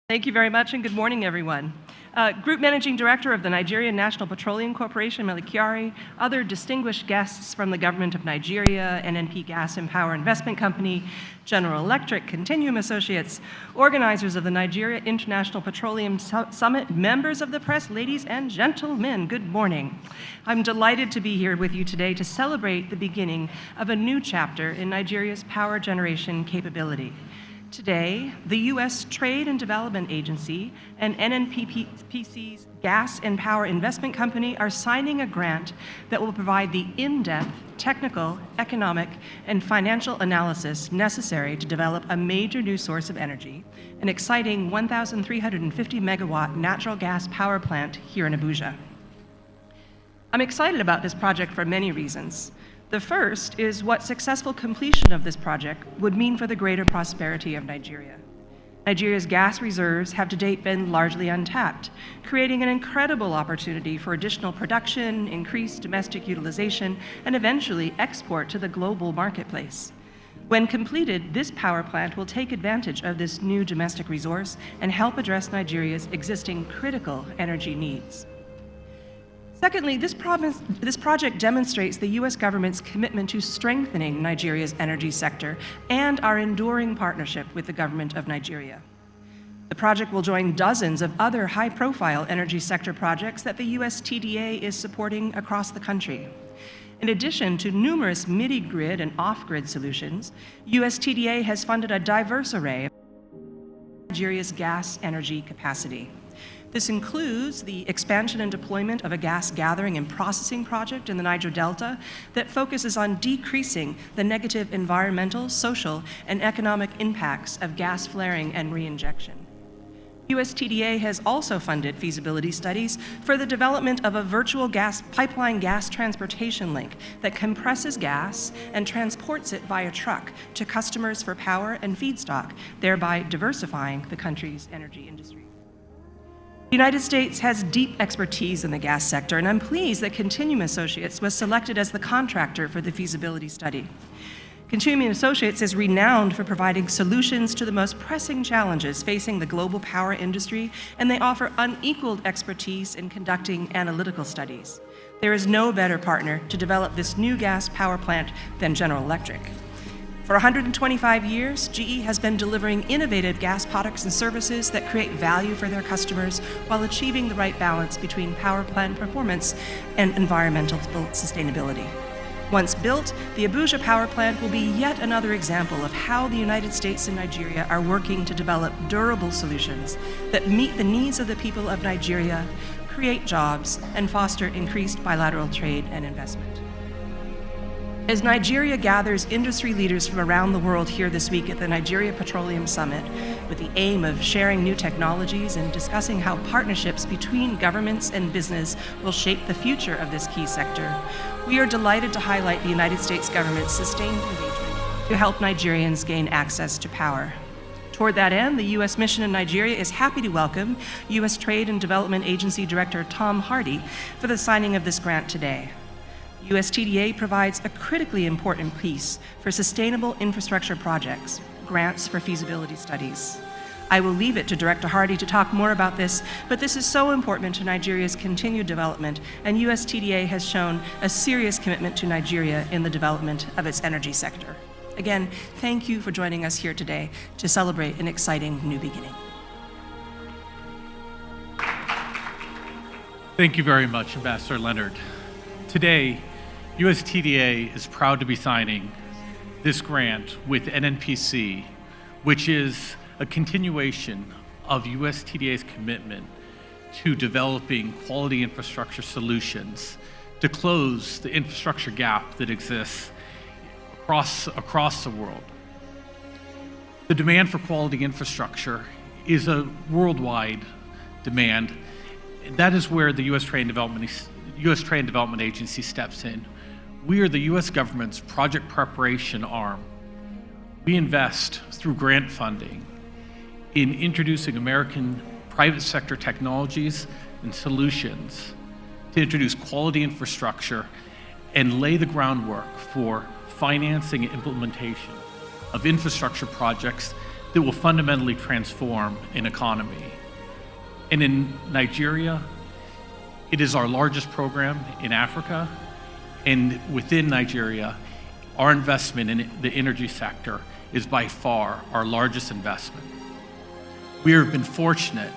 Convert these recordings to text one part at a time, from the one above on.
Thank you very much, and good morning, everyone. Group Managing Director of the Nigerian National Petroleum Corporation, Melikiari, other distinguished guests from the Government of Nigeria, NNP Gas and Power Investment Company, General Electric, Continuum Associates, organizers of the Nigeria International Petroleum Summit, members of the press, ladies and gentlemen, good morning. I'm delighted to be here with you today to celebrate the beginning of a new chapter in Nigeria's power generation capability. Today, the U.S. Trade and Development Agency and NNPC's Gas and Power Investment Company are signing a grant that will provide the in-depth technical, economic, and financial analysis necessary to develop a major new source of energy, an exciting 1,350 megawatt natural gas power plant here in Abuja. I'm excited about this project for many reasons. The first is what successful completion of this project would mean for the greater prosperity of Nigeria. Nigeria's gas reserves have to date been largely untapped, creating an incredible opportunity for additional production, increased domestic utilization, and eventually export to the global marketplace. When completed, this power plant will take advantage of this new domestic resource and help address Nigeria's existing critical energy needs. Secondly, this project demonstrates the U.S. government's commitment to strengthening Nigeria's energy sector and our enduring partnership with the government of Nigeria. The project will join dozens of other high-profile energy sector projects that the USTDA is supporting across the country. In addition to numerous midi-grid and off-grid solutions, USTDA has funded a diverse array of Nigeria's gas energy capacity. This includes the expansion and deployment of a gas gathering and processing project in the Niger Delta that focuses on decreasing the negative environmental, social, and economic impacts of gas flaring and reinjection. USTDA has also funded feasibility studies for the development of a virtual gas pipeline gas transportation link that compresses gas and transports it via truck to customers for power and feedstock, thereby diversifying the country's energy industry. The United States has deep expertise in the gas sector, and I'm pleased that Continuum Associates was selected as the contractor for the feasibility study. Continuum Associates is renowned for providing solutions to the most pressing challenges facing the global power industry, and they offer unequaled expertise in conducting analytical studies. There is no better partner to develop this new gas power plant than General Electric. For 125 years, GE has been delivering innovative gas products and services that create value for their customers while achieving the right balance between power plant performance and environmental sustainability. Once built, the Abuja power plant will be yet another example of how the United States and Nigeria are working to develop durable solutions that meet the needs of the people of Nigeria, create jobs, and foster increased bilateral trade and investment. As Nigeria gathers industry leaders from around the world here this week at the Nigeria Petroleum Summit, with the aim of sharing new technologies and discussing how partnerships between governments and business will shape the future of this key sector, we are delighted to highlight the United States government's sustained engagement to help Nigerians gain access to power. Toward that end, the U.S. mission in Nigeria is happy to welcome U.S. Trade and Development Agency Director Tom Hardy for the signing of this grant today. USTDA provides a critically important piece for sustainable infrastructure projects, grants for feasibility studies. I will leave it to Director Hardy to talk more about this, but this is so important to Nigeria's continued development, and USTDA has shown a serious commitment to Nigeria in the development of its energy sector. Again, thank you for joining us here today to celebrate an exciting new beginning. Thank you very much, Ambassador Leonard. Today, USTDA is proud to be signing this grant with NNPC, which is a continuation of USTDA's commitment to developing quality infrastructure solutions to close the infrastructure gap that exists across the world. The demand for quality infrastructure is a worldwide demand. That is where the U.S. Trade and Development Agency steps in. We are the U.S. government's project preparation arm. We invest through grant funding in introducing American private sector technologies and solutions to introduce quality infrastructure and lay the groundwork for financing and implementation of infrastructure projects that will fundamentally transform an economy. And in Nigeria, it is our largest program in Africa, and within Nigeria, our investment in the energy sector is by far our largest investment. We have been fortunate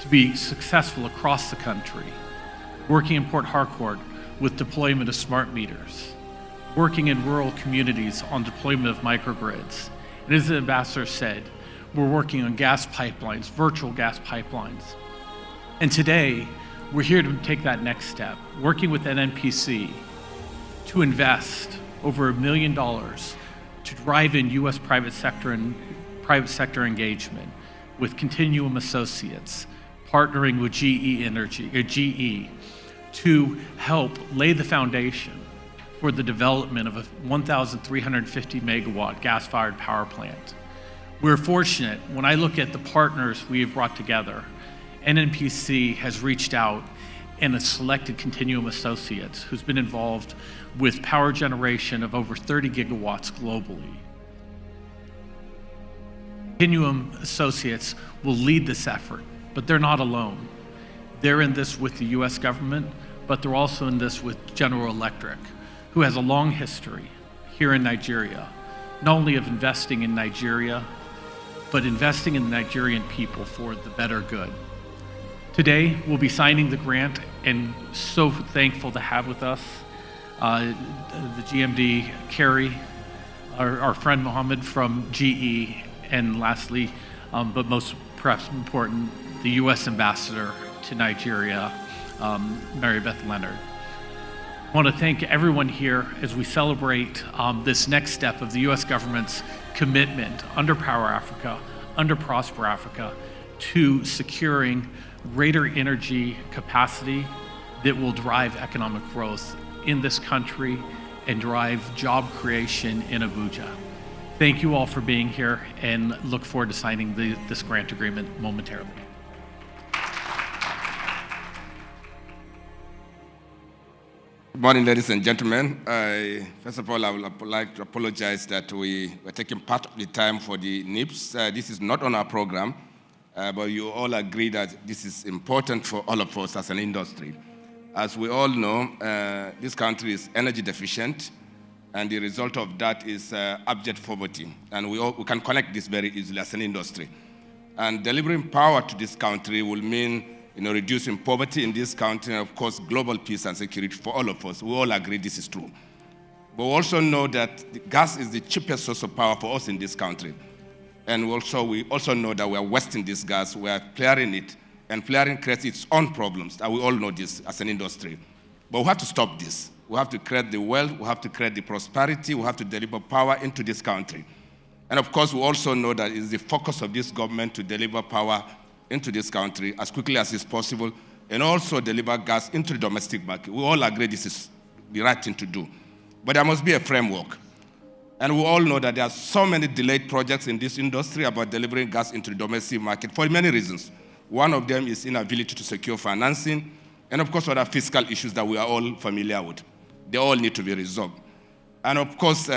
to be successful across the country, working in Port Harcourt with deployment of smart meters, working in rural communities on deployment of microgrids. And as the ambassador said, we're working on gas pipelines, virtual gas pipelines. And today, we're here to take that next step, working with NNPC to invest over $1 million to drive in U.S. private sector engagement with Continuum Associates, partnering with GE to help lay the foundation for the development of a 1,350 megawatt gas-fired power plant. We're fortunate, when I look at the partners we have brought together, NNPC has reached out and has selected Continuum Associates, who's been involved with power generation of over 30 gigawatts globally. Continuum Associates will lead this effort, but they're not alone. They're in this with the US government, but they're also in this with General Electric, who has a long history here in Nigeria, not only of investing in Nigeria, but investing in the Nigerian people for the better good. Today, we'll be signing the grant, and so thankful to have with us the GMD, Kerry, our friend Mohammed from GE, and lastly, but most perhaps important, the US Ambassador to Nigeria, Mary Beth Leonard. I want to thank everyone here as we celebrate this next step of the US government's commitment under Power Africa, under Prosper Africa, to securing greater energy capacity that will drive economic growth in this country and drive job creation in Abuja. Thank you all for being here, and look forward to signing this grant agreement momentarily. Good morning, ladies and gentlemen. First of all, I would like to apologize that we were taking part of the time for the NIPS. This is not on our program, but you all agree that this is important for all of us as an industry. As we all know, this country is energy deficient, and the result of that is abject poverty. And we can connect this very easily as an industry. And delivering power to this country will mean reducing poverty in this country, and of course, global peace and security for all of us. We all agree this is true. But we also know that gas is the cheapest source of power for us in this country. And we also know that we are wasting this gas, we are flaring it, and flaring creates its own problems. And we all know this as an industry. But we have to stop this. We have to create the wealth, we have to create the prosperity, we have to deliver power into this country. And of course, we also know that it's the focus of this government to deliver power into this country as quickly as is possible, and also deliver gas into the domestic market. We all agree this is the right thing to do. But there must be a framework. And we all know that there are so many delayed projects in this industry about delivering gas into the domestic market for many reasons. One of them is inability to secure financing, and of course, other fiscal issues that we are all familiar with. They all need to be resolved. And of course,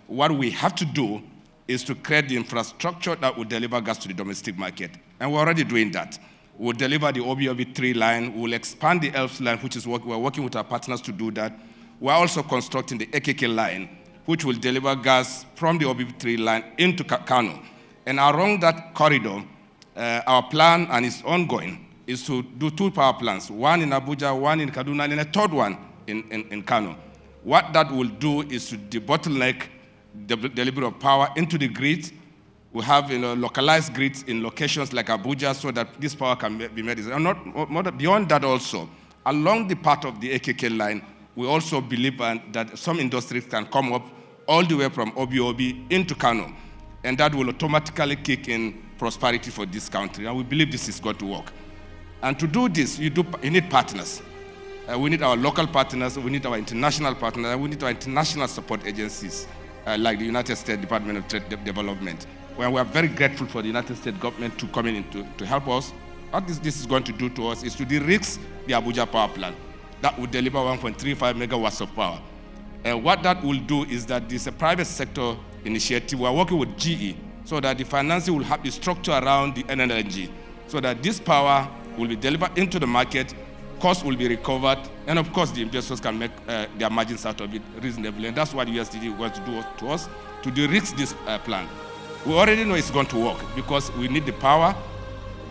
what we have to do is to create the infrastructure that will deliver gas to the domestic market. And we're already doing that. We'll deliver the OBOB 3 line, we'll expand the ELFS line, which is what we're working with our partners to do that. We're also constructing the AKK line, which will deliver gas from the OBOB 3 line into Kano. And along that corridor, our plan, and it's ongoing, is to do 2 power plants, one in Abuja, one in Kaduna, and a third one in Kano. What that will do is to debottleneck the delivery of power into the grid. We have localized grids in locations like Abuja so that this power can be made. And beyond that also, along the part of the AKK line, we also believe that some industries can come up all the way from OBOB into Kano, and that will automatically kick in prosperity for this country. And we believe this is going to work. And to do this, you need partners. We need our local partners, we need our international partners, we need our international support agencies, like the United States Department of Trade Development, where we are very grateful for the United States government to come in to help us. What this is going to do to us is to de-risk the Abuja power plant. That will deliver 1.35 megawatts of power. And what that will do is that this is a private sector initiative. We are working with GE so that the financing will have the structure around the NLNG, so that this power will be delivered into the market, costs will be recovered, and of course the investors can make their margins out of it reasonably. And that's what USTDA wants to do to us, to de-risk this plan. We already know it's going to work because we need the power.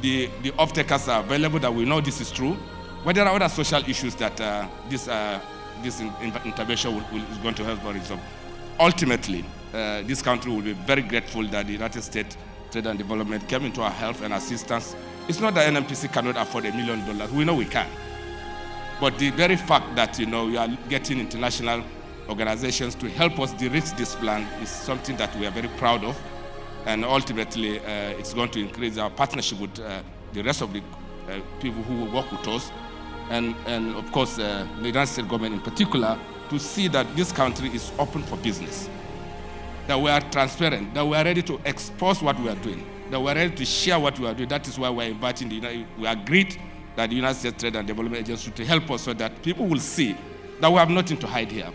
The off-takers are available, that we know this is true. But there are other social issues that this intervention is going to help us resolve. Ultimately, this country will be very grateful that the United States Trade and Development came into our help and assistance. It's not that NNPC cannot afford $1 million. We know we can. But the very fact that we are getting international organizations to help us de-risk this plan is something that we are very proud of. And ultimately, it's going to increase our partnership with the rest of the people who will work with us. And of course, the United States government in particular, to see that this country is open for business, that we are transparent, that we are ready to expose what we are doing, that we are ready to share what we are doing. That is why we are inviting we agreed that the United States Trade and Development Agency to help us so that people will see that we have nothing to hide here.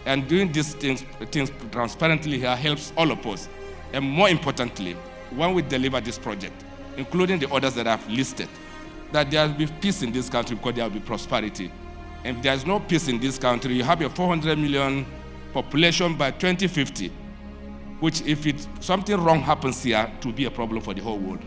And doing these things transparently here helps all of us. And more importantly, when we deliver this project, including the others that I've listed, that there will be peace in this country because there will be prosperity. And if there is no peace in this country, you have a 400 million population by 2050, which if something wrong happens here, it will be a problem for the whole world.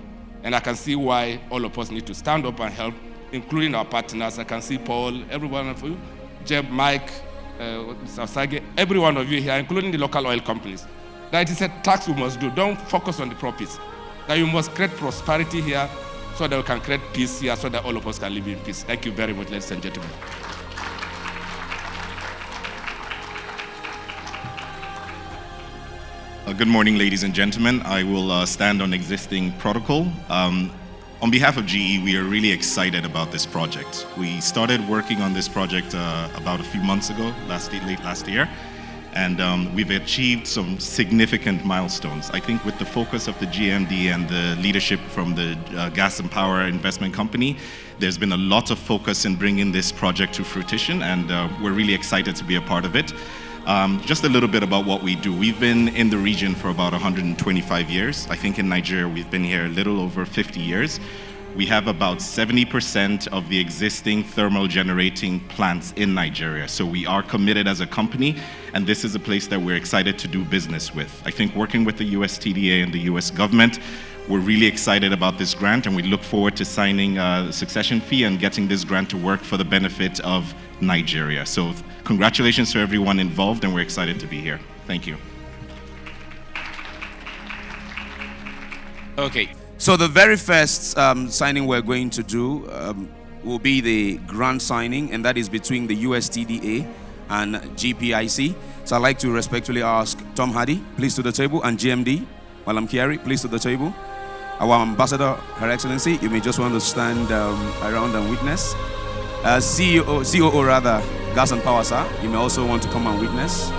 And I can see why all of us need to stand up and help, including our partners. I can see Paul, every one of you, Jeb, Mike, Sasage, every one of you here, including the local oil companies. That it is a tax we must do. Don't focus on the profits. That you must create prosperity here so that we can create peace here so that all of us can live in peace. Thank you very much, ladies and gentlemen. Good morning, ladies and gentlemen. I will stand on existing protocol. On behalf of GE, we are really excited about this project. We started working on this project about a few months ago, late last year. And we've achieved some significant milestones. I think with the focus of the GMD and the leadership from the Gas and Power Investment Company, there's been a lot of focus in bringing this project to fruition, and we're really excited to be a part of it. Just a little bit about what we do. We've been in the region for about 125 years. I think in Nigeria, we've been here a little over 50 years. We have about 70% of the existing thermal generating plants in Nigeria. So we are committed as a company, and this is a place that we're excited to do business with. I think working with the USTDA and the US government, we're really excited about this grant, and we look forward to signing a succession fee and getting this grant to work for the benefit of Nigeria. So congratulations to everyone involved, and we're excited to be here. Thank you. Okay. So the very first signing we're going to do will be the grant signing, and that is between the USTDA and GPIC. So I'd like to respectfully ask Tom Hardy, please to the table, and GMD, Malam Kiari, please to the table. Our ambassador, Her Excellency, you may just want to stand around and witness. COO rather, Gas and Power, sir, you may also want to come and witness.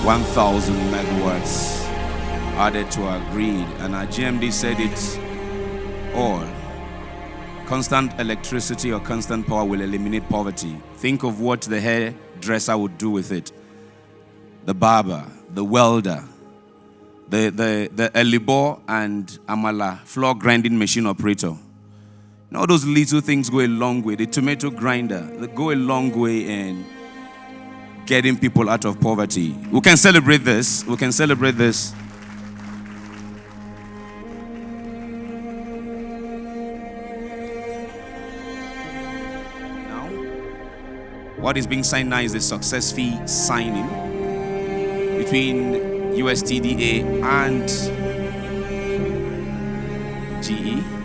$1,000 megawatts added to our grid, and our GMD said it all. Constant electricity or constant power will eliminate poverty. Think of what the hairdresser would do with it. The barber, the welder, the Elibo and Amala floor grinding machine operator. All those little things go a long way. The tomato grinder, they go a long way in getting people out of poverty. We can celebrate this. We can celebrate this. Now, what is being signed now is the success fee signing between USTDA and GE.